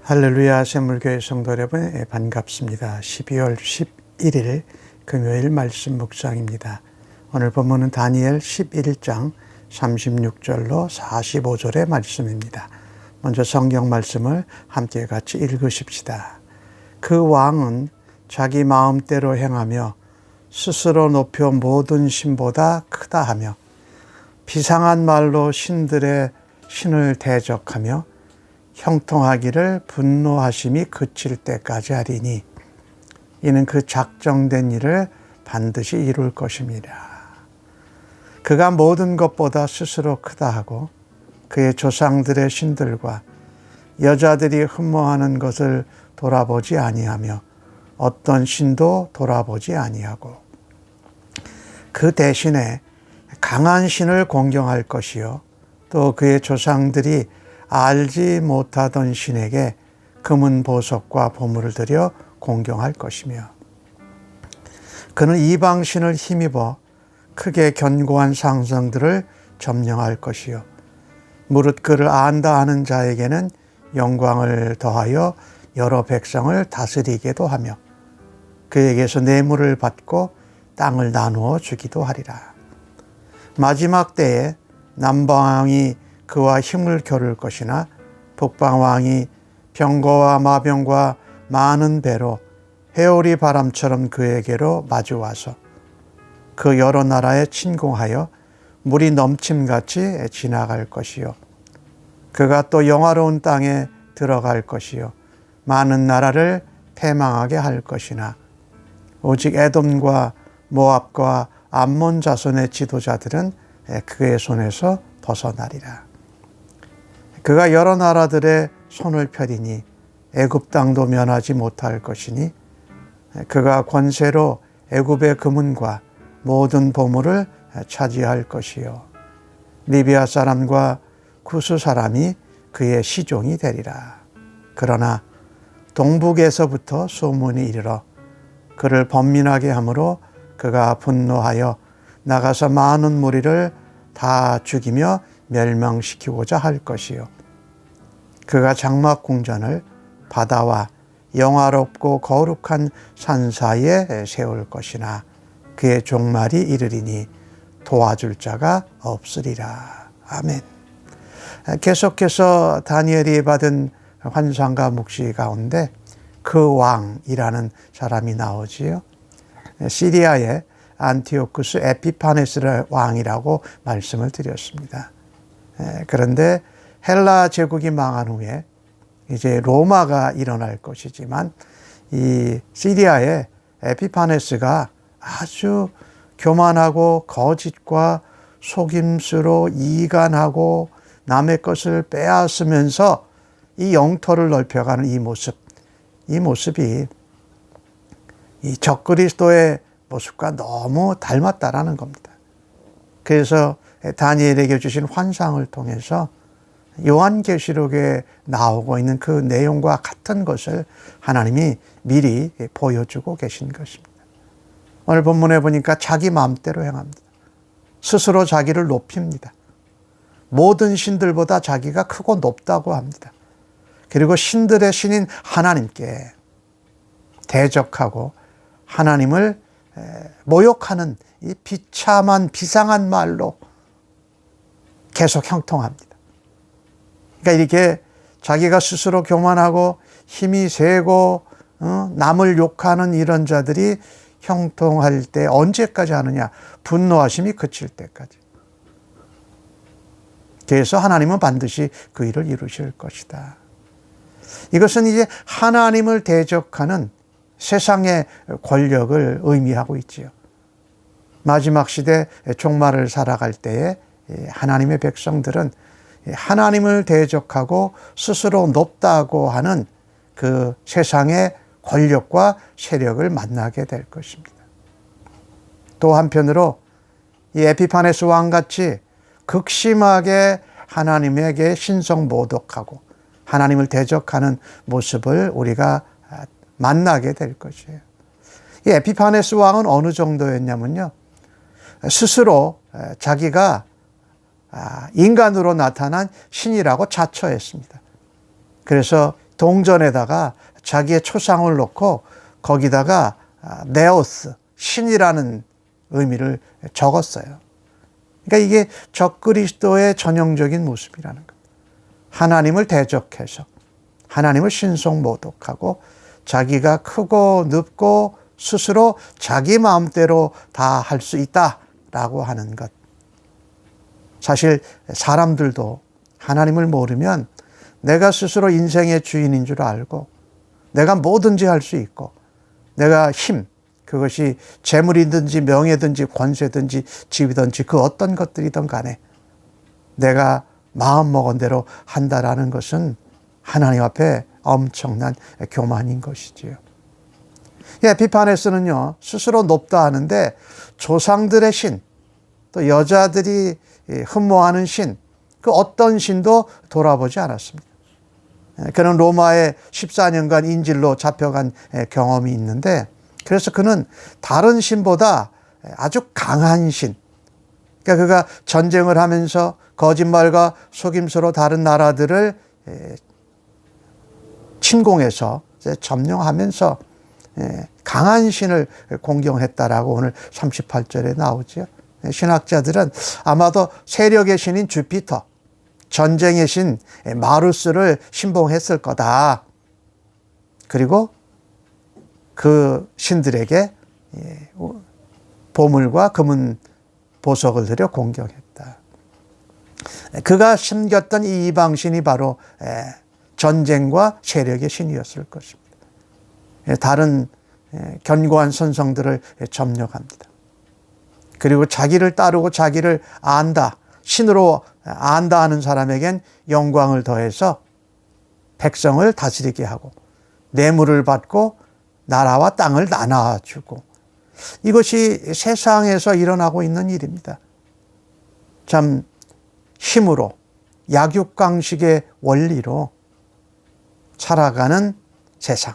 할렐루야 샘물교회 성도 여러분 반갑습니다. 12월 11일 금요일 말씀 묵상입니다. 오늘 본문은 다니엘 11장 36절로 45절의 말씀입니다. 먼저 성경 말씀을 함께 같이 읽으십시다. 그 왕은 자기 마음대로 행하며 스스로 높여 모든 신보다 크다 하며 비상한 말로 신들의 신을 대적하며 형통하기를 분노하심이 그칠 때까지 하리니 이는 그 작정된 일을 반드시 이룰 것입니다. 그가 모든 것보다 스스로 크다 하고 그의 조상들의 신들과 여자들이 흠모하는 것을 돌아보지 아니하며 어떤 신도 돌아보지 아니하고 그 대신에 강한 신을 공경할 것이요 또 그의 조상들이 알지 못하던 신에게 금은 보석과 보물을 들여 공경할 것이며 그는 이방 신을 힘입어 크게 견고한 상성들을 점령할 것이요 무릇 그를 안다 하는 자에게는 영광을 더하여 여러 백성을 다스리게도 하며 그에게서 뇌물을 받고 땅을 나누어 주기도 하리라. 마지막 때에 남방왕이 그와 힘을 겨룰 것이나 북방왕이 병거와 마병과 많은 배로 해오리 바람처럼 그에게로 마주와서 그 여러 나라에 침공하여 물이 넘침같이 지나갈 것이요 그가 또 영화로운 땅에 들어갈 것이요 많은 나라를 패망하게 할 것이나 오직 에돔과 모압과 암몬 자손의 지도자들은 그의 손에서 벗어나리라. 그가 여러 나라들의 손을 펴리니 애굽 땅도 면하지 못할 것이니 그가 권세로 애굽의 금은과 모든 보물을 차지할 것이요 리비아 사람과 구스 사람이 그의 시종이 되리라. 그러나 동북에서부터 소문이 이르러 그를 번민하게 하므로 그가 분노하여 나가서 많은 무리를 다 죽이며 멸망시키고자 할 것이요 그가 장막 궁전을 바다와 영화롭고 거룩한 산 사이에 세울 것이나 그의 종말이 이르리니 도와줄 자가 없으리라. 아멘. 계속해서 다니엘이 받은 환상과 묵시 가운데 그 왕이라는 사람이 나오지요. 시리아의 안티오쿠스 에피파네스 왕이라고 말씀을 드렸습니다. 그런데 헬라 제국이 망한 후에 이제 로마가 일어날 것이지만 이 시리아의 에피파네스가 아주 교만하고 거짓과 속임수로 이간하고 남의 것을 빼앗으면서 이 영토를 넓혀가는 이 모습이 이 적그리스도의 모습과 너무 닮았다라는 겁니다. 그래서 다니엘에게 주신 환상을 통해서 요한계시록에 나오고 있는 그 내용과 같은 것을 하나님이 미리 보여주고 계신 것입니다. 오늘 본문에 보니까 자기 마음대로 행합니다. 스스로 자기를 높입니다. 모든 신들보다 자기가 크고 높다고 합니다. 그리고 신들의 신인 하나님께 대적하고 하나님을 모욕하는 이 비참한 비상한 말로 계속 형통합니다. 그러니까 이렇게 자기가 스스로 교만하고 힘이 세고 남을 욕하는 이런 자들이 형통할 때 언제까지 하느냐? 분노하심이 그칠 때까지. 그래서 하나님은 반드시 그 일을 이루실 것이다. 이것은 이제 하나님을 대적하는 세상의 권력을 의미하고 있지요. 마지막 시대 종말을 살아갈 때에 하나님의 백성들은 하나님을 대적하고 스스로 높다고 하는 그 세상의 권력과 세력을 만나게 될 것입니다. 또 한편으로 이 에피파네스 왕같이 극심하게 하나님에게 신성모독하고 하나님을 대적하는 모습을 우리가 만나게 될 것이에요. 이 에피파네스 왕은 어느 정도였냐면요. 스스로 자기가 인간으로 나타난 신이라고 자처했습니다. 그래서 동전에다가 자기의 초상을 놓고 거기다가 네오스, 신이라는 의미를 적었어요. 그러니까 이게 적그리스도의 전형적인 모습이라는 겁니다. 하나님을 대적해서 하나님을 신성모독하고 자기가 크고 늙고 스스로 자기 마음대로 다 할 수 있다라고 하는 것. 사실 사람들도 하나님을 모르면 내가 스스로 인생의 주인인 줄 알고 내가 뭐든지 할 수 있고 내가 힘, 그것이 재물이든지 명예든지 권세든지 집이든지 그 어떤 것들이든 간에 내가 마음먹은 대로 한다라는 것은 하나님 앞에 엄청난 교만인 것이지요. 에피파네스는요, 스스로 높다 하는데 조상들의 신, 또 여자들이 흠모하는 신, 그 어떤 신도 돌아보지 않았습니다. 그는 로마에 14년간 인질로 잡혀간 경험이 있는데, 그래서 그는 다른 신보다 아주 강한 신, 그러니까 그가 전쟁을 하면서 거짓말과 속임수로 다른 나라들을 침공해서 점령하면서 강한 신을 공경했다라고 오늘 38절에 나오죠. 신학자들은 아마도 세력의 신인 주피터, 전쟁의 신 마루스를 신봉했을 거다. 그리고 그 신들에게 보물과 금은 보석을 들여 공경했다. 그가 섬겼던 이 이방신이 바로 전쟁과 세력의 신이었을 것입니다. 다른 견고한 선성들을 점령합니다. 그리고 자기를 따르고 자기를 안다, 신으로 안다 하는 사람에겐 영광을 더해서 백성을 다스리게 하고 뇌물을 받고 나라와 땅을 나눠주고, 이것이 세상에서 일어나고 있는 일입니다. 참 힘으로 약육강식의 원리로 살아가는 세상,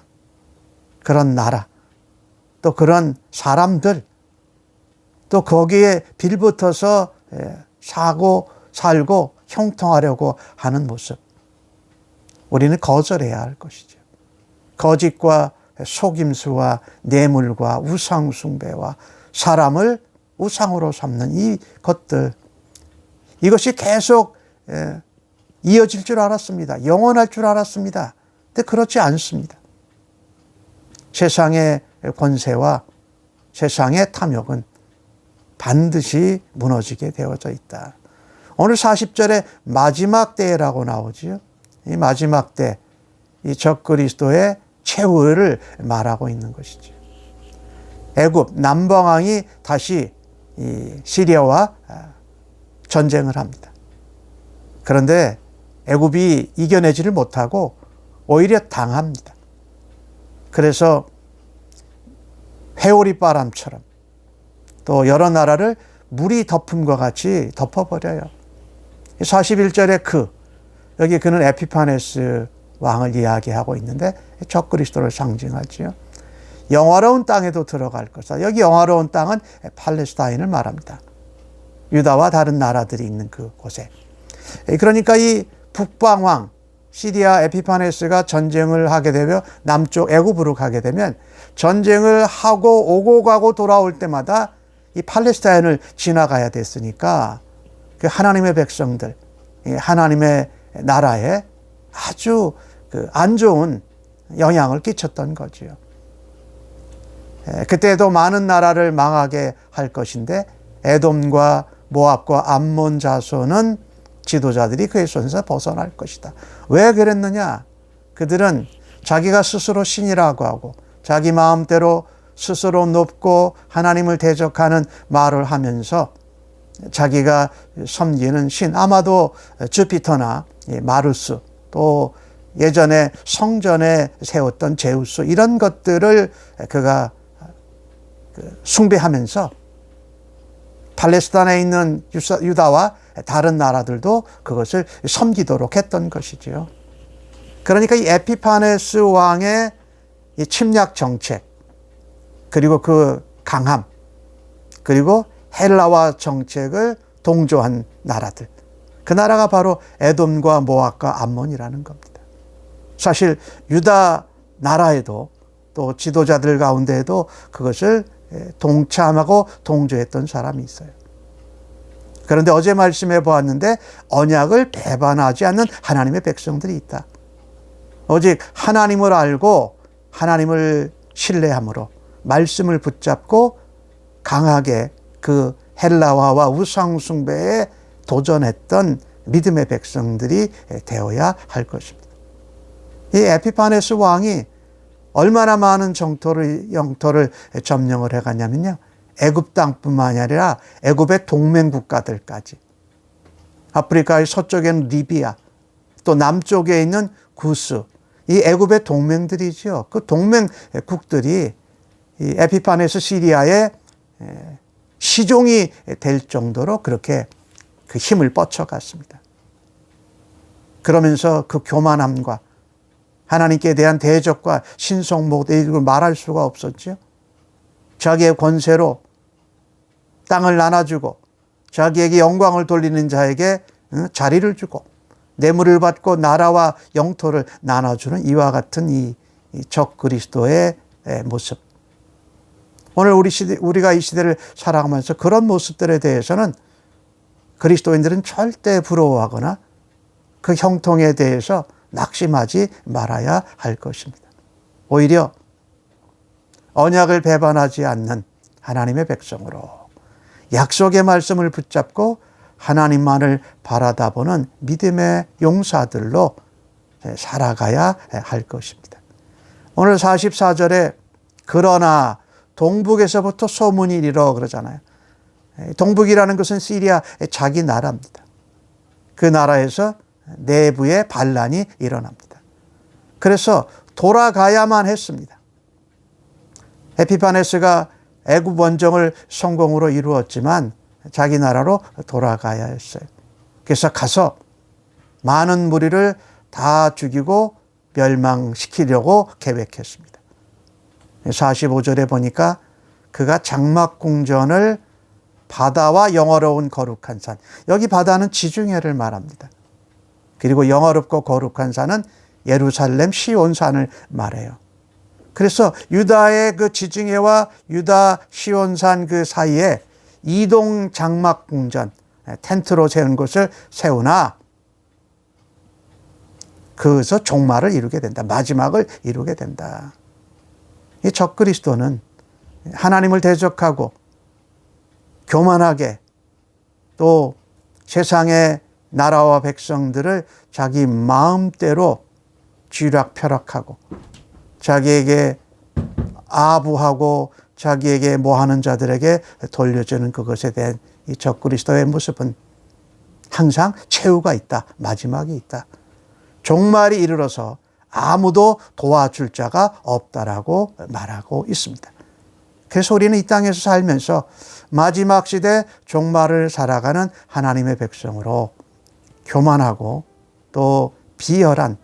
그런 나라, 또 그런 사람들, 또 거기에 빌붙어서 사고 살고 형통하려고 하는 모습, 우리는 거절해야 할 것이죠. 거짓과 속임수와 뇌물과 우상숭배와 사람을 우상으로 삼는 이 것들, 이것이 계속 이어질 줄 알았습니다. 영원할 줄 알았습니다. 근데 그렇지 않습니다. 세상의 권세와 세상의 탐욕은 반드시 무너지게 되어져 있다. 오늘 40절에 마지막 때라고 나오지요. 이 마지막 때, 이 적그리스도의 최후를 말하고 있는 것이죠. 애굽 남방왕이 다시 이 시리아와 전쟁을 합니다. 그런데 애굽이 이겨내지를 못하고 오히려 당합니다. 그래서 회오리 바람처럼 또 여러 나라를 물이 덮음과 같이 덮어버려요. 41절에 여기 그는 에피파네스 왕을 이야기하고 있는데 적그리스도를 상징하지요. 영화로운 땅에도 들어갈 것이다. 여기 영화로운 땅은 팔레스타인을 말합니다. 유다와 다른 나라들이 있는 그곳에. 그러니까 이 북방왕 시리아 에피파네스가 전쟁을 하게 되며 남쪽 애굽으로 가게 되면 전쟁을 하고 오고 가고 돌아올 때마다 이 팔레스타인을 지나가야 됐으니까 그 하나님의 백성들, 하나님의 나라에 아주 안 좋은 영향을 끼쳤던 거지요. 그때도 많은 나라를 망하게 할 것인데 에돔과 모압과 암몬 자손은 지도자들이 그의 손에서 벗어날 것이다. 왜 그랬느냐? 그들은 자기가 스스로 신이라고 하고 자기 마음대로 스스로 높고 하나님을 대적하는 말을 하면서 자기가 섬기는 신, 아마도 주피터나 마루스, 또 예전에 성전에 세웠던 제우스, 이런 것들을 그가 숭배하면서 팔레스타인에 있는 유다와 다른 나라들도 그것을 섬기도록 했던 것이지요. 그러니까 이 에피파네스 왕의 이 침략 정책, 그리고 그 강함, 그리고 헬라와 정책을 동조한 나라들, 그 나라가 바로 에돔과 모압과 암몬이라는 겁니다. 사실 유다 나라에도 또 지도자들 가운데에도 그것을 동참하고 동조했던 사람이 있어요. 그런데 어제 말씀해 보았는데 언약을 배반하지 않는 하나님의 백성들이 있다. 오직 하나님을 알고 하나님을 신뢰함으로 말씀을 붙잡고 강하게 그 헬라화와 우상숭배에 도전했던 믿음의 백성들이 되어야 할 것입니다. 이 에피파네스 왕이 얼마나 많은 영토를 점령을 해갔냐면요. 애굽 땅뿐만이 아니라 애굽의 동맹 국가들까지. 아프리카의 서쪽에는 리비아, 또 남쪽에 있는 구스, 이 애굽의 동맹들이죠. 그 동맹국들이 이 에피파네스 시리아의 시종이 될 정도로 그렇게 그 힘을 뻗쳐갔습니다. 그러면서 그 교만함과 하나님께 대한 대적과 신성모독 이걸 말할 수가 없었죠. 자기의 권세로 땅을 나눠주고 자기에게 영광을 돌리는 자에게 자리를 주고 뇌물을 받고 나라와 영토를 나눠주는 이와 같은 이 적그리스도의 모습. 오늘 우리가 이 시대를 살아가면서 그런 모습들에 대해서는 그리스도인들은 절대 부러워하거나 그 형통에 대해서 낙심하지 말아야 할 것입니다. 오히려 언약을 배반하지 않는 하나님의 백성으로 약속의 말씀을 붙잡고 하나님만을 바라다보는 믿음의 용사들로 살아가야 할 것입니다. 오늘 44절에 그러나 동북에서부터 소문이 일어 그러잖아요. 동북이라는 것은 시리아의 자기 나라입니다. 그 나라에서 내부에 반란이 일어납니다. 그래서 돌아가야만 했습니다. 에피파네스가 애굽 원정을 성공으로 이루었지만 자기 나라로 돌아가야 했어요. 그래서 가서 많은 무리를 다 죽이고 멸망시키려고 계획했습니다. 45절에 보니까 그가 장막궁전을 바다와 영화로운 거룩한 산, 여기 바다는 지중해를 말합니다. 그리고 영화롭고 거룩한 산은 예루살렘 시온산을 말해요. 그래서 유다의 그 지중해와 유다 시온산 그 사이에 이동 장막궁전, 텐트로 세운 곳을 세우나 그래서 종말을 이루게 된다. 마지막을 이루게 된다. 이 적그리스도는 하나님을 대적하고 교만하게 또 세상의 나라와 백성들을 자기 마음대로 쥐락펴락하고 자기에게 아부하고 자기에게 뭐하는 자들에게 돌려주는 그것에 대한 이 적그리스도의 모습은 항상 최후가 있다. 마지막이 있다. 종말이 이르러서 아무도 도와줄 자가 없다라고 말하고 있습니다. 그래서 우리는 이 땅에서 살면서 마지막 시대 종말을 살아가는 하나님의 백성으로 교만하고 또 비열한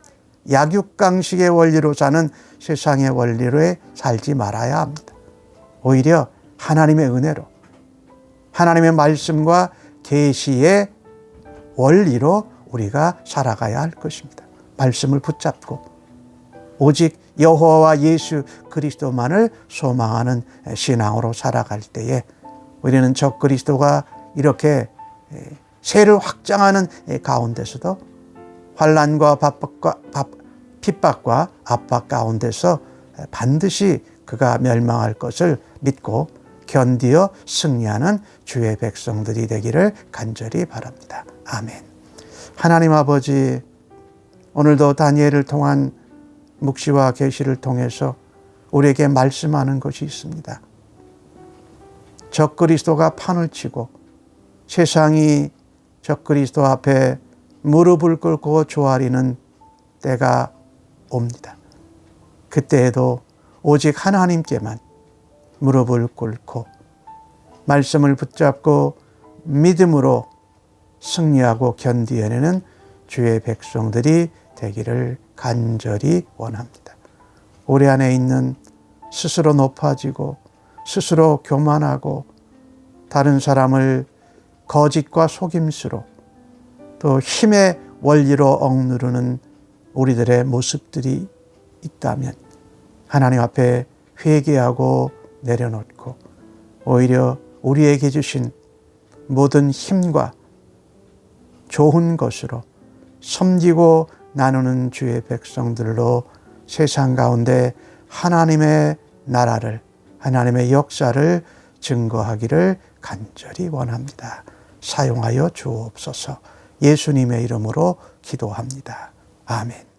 약육강식의 원리로 사는 세상의 원리로 살지 말아야 합니다. 오히려 하나님의 은혜로 하나님의 말씀과 계시의 원리로 우리가 살아가야 할 것입니다. 말씀을 붙잡고 오직 여호와와 예수 그리스도만을 소망하는 신앙으로 살아갈 때에 우리는 적그리스도가 이렇게 세를 확장하는 가운데서도 환난과 핍박과 압박 가운데서 반드시 그가 멸망할 것을 믿고 견디어 승리하는 주의 백성들이 되기를 간절히 바랍니다. 아멘. 하나님 아버지, 오늘도 다니엘을 통한 묵시와 계시를 통해서 우리에게 말씀하는 것이 있습니다. 적그리스도가 판을 치고 세상이 적그리스도 앞에 무릎을 꿇고 조아리는 때가 옵니다. 그때에도 오직 하나님께만 무릎을 꿇고 말씀을 붙잡고 믿음으로 승리하고 견디어내는 주의 백성들이 되기를 간절히 원합니다. 우리 안에 있는 스스로 높아지고 스스로 교만하고 다른 사람을 거짓과 속임수로 또 힘의 원리로 억누르는 우리들의 모습들이 있다면 하나님 앞에 회개하고 내려놓고 오히려 우리에게 주신 모든 힘과 좋은 것으로 섬기고 나누는 주의 백성들로 세상 가운데 하나님의 나라를, 하나님의 역사를 증거하기를 간절히 원합니다. 사용하여 주옵소서. 예수님의 이름으로 기도합니다. 아멘.